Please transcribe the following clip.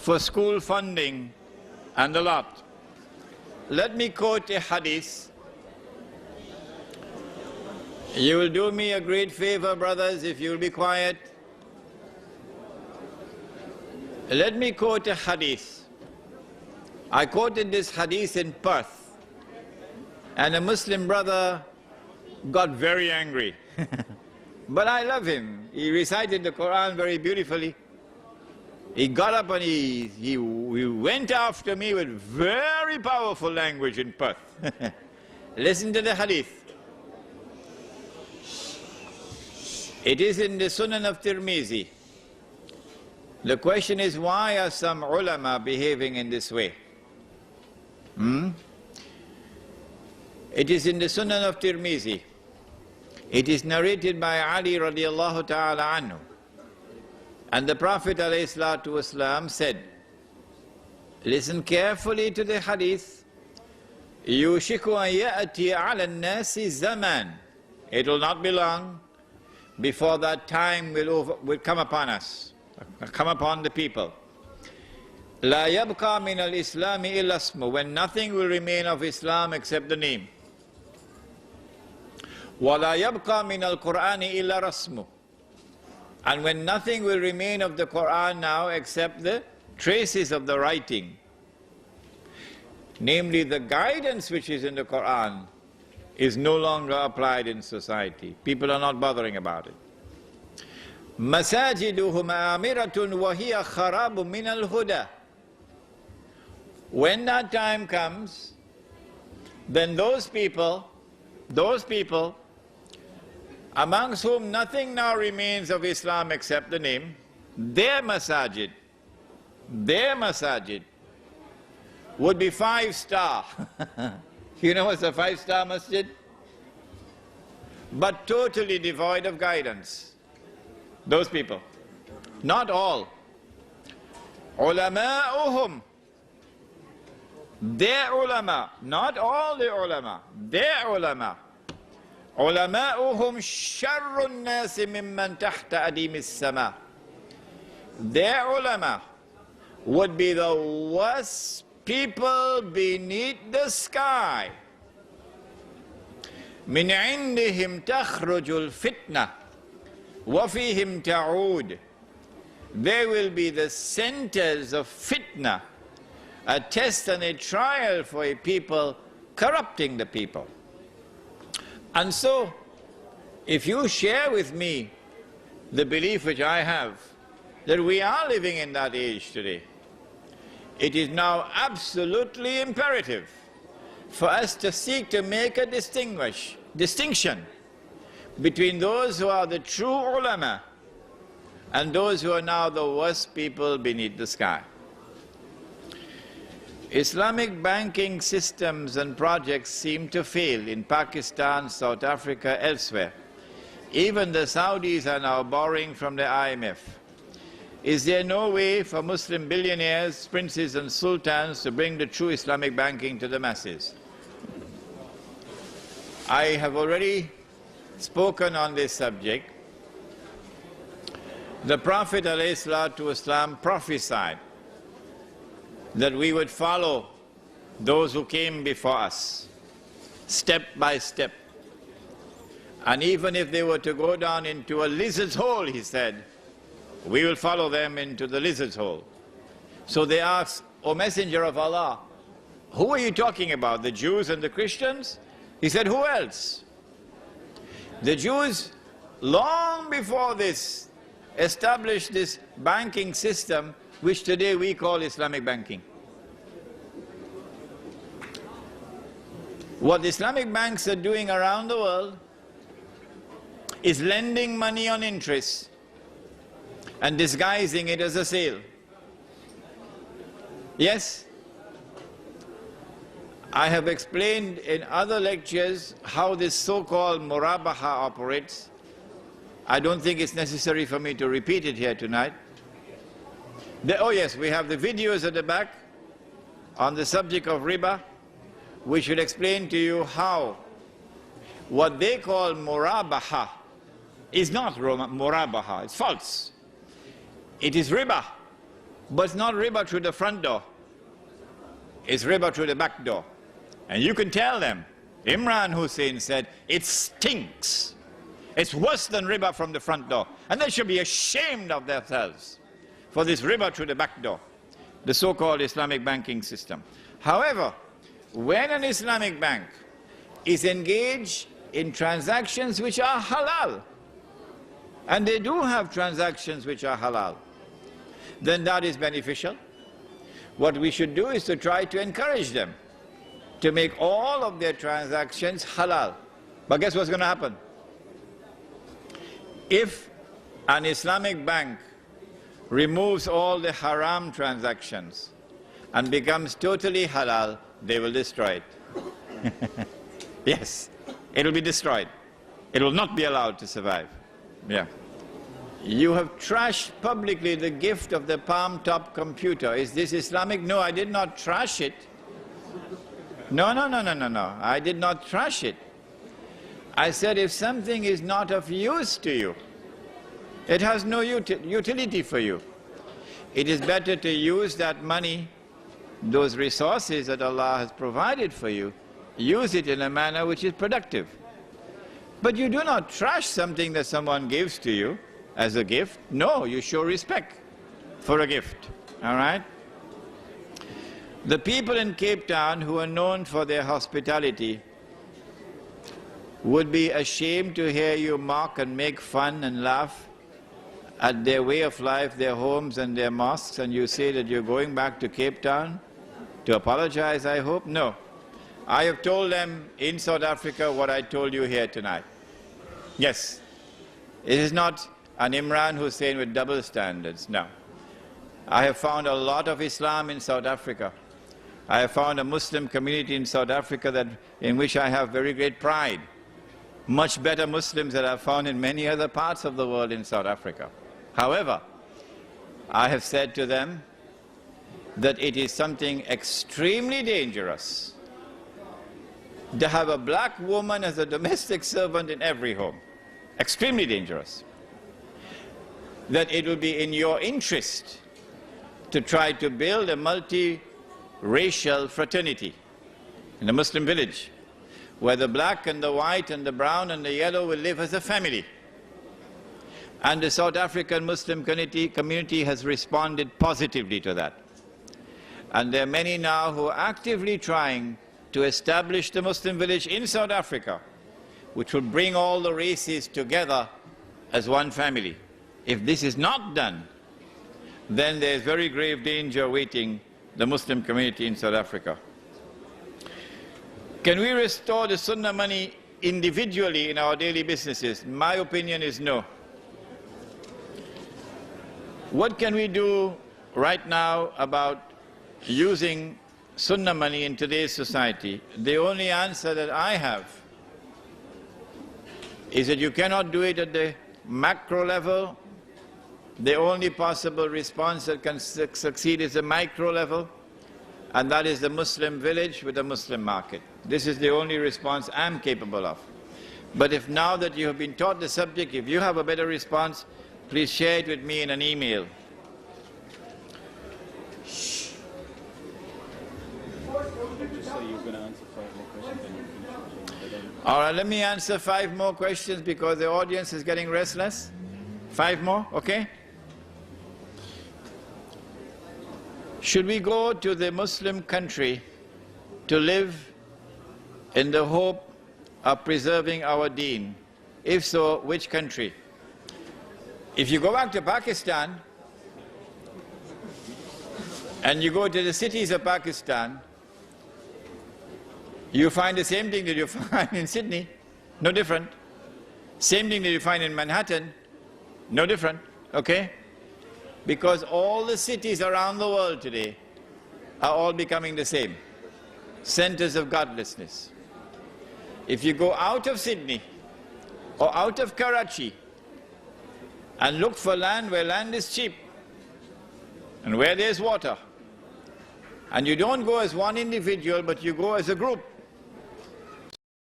for school funding and a lot. Let me quote a hadith. You will do me a great favor, brothers, if you will be quiet. Let me quote a hadith. I quoted this hadith in Perth, and a Muslim brother got very angry. But I love him. He recited the Quran very beautifully. He got up and he went after me with very powerful language in Perth. Listen to the hadith. It is in the Sunan of Tirmizi. The question is, why are some ulama behaving in this way? It is in the Sunan of Tirmizi. It is narrated by Ali radiallahu ta'ala anhu. And the Prophet ﷺ said, listen carefully to the hadith, يُوشِكُ أَن يَأْتِيَ عَلَى النَّاسِ زَمَانٍ. It will not be long before that time will come upon us, come upon the people. لَا يَبْقَى مِنَ الْإِسْلَامِ إِلَّا اسْمُ. When nothing will remain of Islam except the name. وَلَا يَبْقَى مِنَ الْقُرْآنِ إِلَّا رَسْمُ. And when nothing will remain of the Quran now except the traces of the writing, namely the guidance which is in the Quran is no longer applied in society. People are not bothering about it. مَسَاجِدُهُمْ آمِرَةٌ وَهِيَ خَرَابٌ مِنَ الْهُدَى. When that time comes, then those people amongst whom nothing now remains of Islam except the name, their masajid would be 5-star. You know what's a 5-star masjid? But totally devoid of guidance. Those people. Not all. Ulama'uhum. Their ulama. Not all the ulama. Their ulama. عُلَمَاؤُهُمْ شَرُّ النَّاسِ مِمَّنْ تَحْتَ أَدِيمِ السَّمَاءِ. Their ulama would be the worst people beneath the sky. مِنْ عِنْدِهِمْ تَخْرُجُ الْفِتْنَةِ وَفِيهِمْ تَعُودُ. They will be the centers of fitna, a test and a trial for a people, corrupting the people. And so, if you share with me the belief which I have, that we are living in that age today, it is now absolutely imperative for us to seek to make a distinction between those who are the true ulama and those who are now the worst people beneath the sky. Islamic banking systems and projects seem to fail in Pakistan, South Africa, elsewhere. Even the Saudis are now borrowing from the IMF. Is there no way for Muslim billionaires, princes and sultans to bring the true Islamic banking to the masses? I have already spoken on this subject. The Prophet ﷺ prophesied that we would follow those who came before us, step by step. And even if they were to go down into a lizard's hole, he said, we will follow them into the lizard's hole. So they asked, O Messenger of Allah, who are you talking about, the Jews and the Christians? He said, who else? The Jews, long before this, established this banking system which today we call Islamic banking. What Islamic banks are doing around the world is lending money on interest and disguising it as a sale. Yes? I have explained in other lectures how this so-called murabaha operates. I don't think it's necessary for me to repeat it here tonight. Oh yes, we have the videos at the back on the subject of riba, which will explain to you how what they call murabaha is not murabaha, it's false. It is riba. But it's not riba through the front door. It's riba through the back door. And you can tell them, Imran Hosein said, it stinks. It's worse than riba from the front door. And they should be ashamed of themselves for this riba through the back door, the so-called Islamic banking system. However, when an Islamic bank is engaged in transactions which are halal, and they do have transactions which are halal, then that is beneficial. What we should do is to try to encourage them to make all of their transactions halal. But guess what's going to happen? If an Islamic bank removes all the haram transactions and becomes totally halal, they will destroy it. Yes, it will be destroyed. It will not be allowed to survive. Yeah. You have trashed publicly the gift of the palm-top computer. Is this Islamic? No, I did not trash it. No. I did not trash it. I said if something is not of use to you, it has no utility for you, it is better to use that money, those resources that Allah has provided for you, use it in a manner which is productive. But you do not trash something that someone gives to you as a gift. No, you show respect for a gift. All right? The people in Cape Town who are known for their hospitality would be ashamed to hear you mock and make fun and laugh at their way of life, their homes and their mosques, and you say that you're going back to Cape Town to apologize, I hope? No. I have told them in South Africa what I told you here tonight. Yes. It is not an Imran Hosein with double standards, no. I have found a lot of Islam in South Africa. I have found a Muslim community in South Africa in which I have very great pride. Much better Muslims than I've found in many other parts of the world in South Africa. However, I have said to them that it is something extremely dangerous to have a black woman as a domestic servant in every home. Extremely dangerous. That it will be in your interest to try to build a multi-racial fraternity in a Muslim village, where the black and the white and the brown and the yellow will live as a family. And the South African Muslim community has responded positively to that. And there are many now who are actively trying to establish the Muslim village in South Africa, which will bring all the races together as one family. If this is not done, then there is very grave danger awaiting the Muslim community in South Africa. Can we restore the Sunnah money individually in our daily businesses? My opinion is no. What can we do right now about using Sunnah money in today's society? The only answer that I have is that you cannot do it at the macro level. The only possible response that can succeed is the micro level, and that is the Muslim village with a Muslim market. This is the only response I'm capable of. But if now that you have been taught the subject, if you have a better response, please share it with me in an email. All right, let me answer 5 more questions because the audience is getting restless. 5 more, okay? Should we go to the Muslim country to live in the hope of preserving our deen? If so, which country? If you go back to Pakistan and you go to the cities of Pakistan, you find the same thing that you find in Sydney, no different. Same thing that you find in Manhattan, no different, okay? Because all the cities around the world today are all becoming the same, centers of godlessness. If you go out of Sydney or out of Karachi and look for land where land is cheap and where there's water, and you don't go as one individual but you go as a group,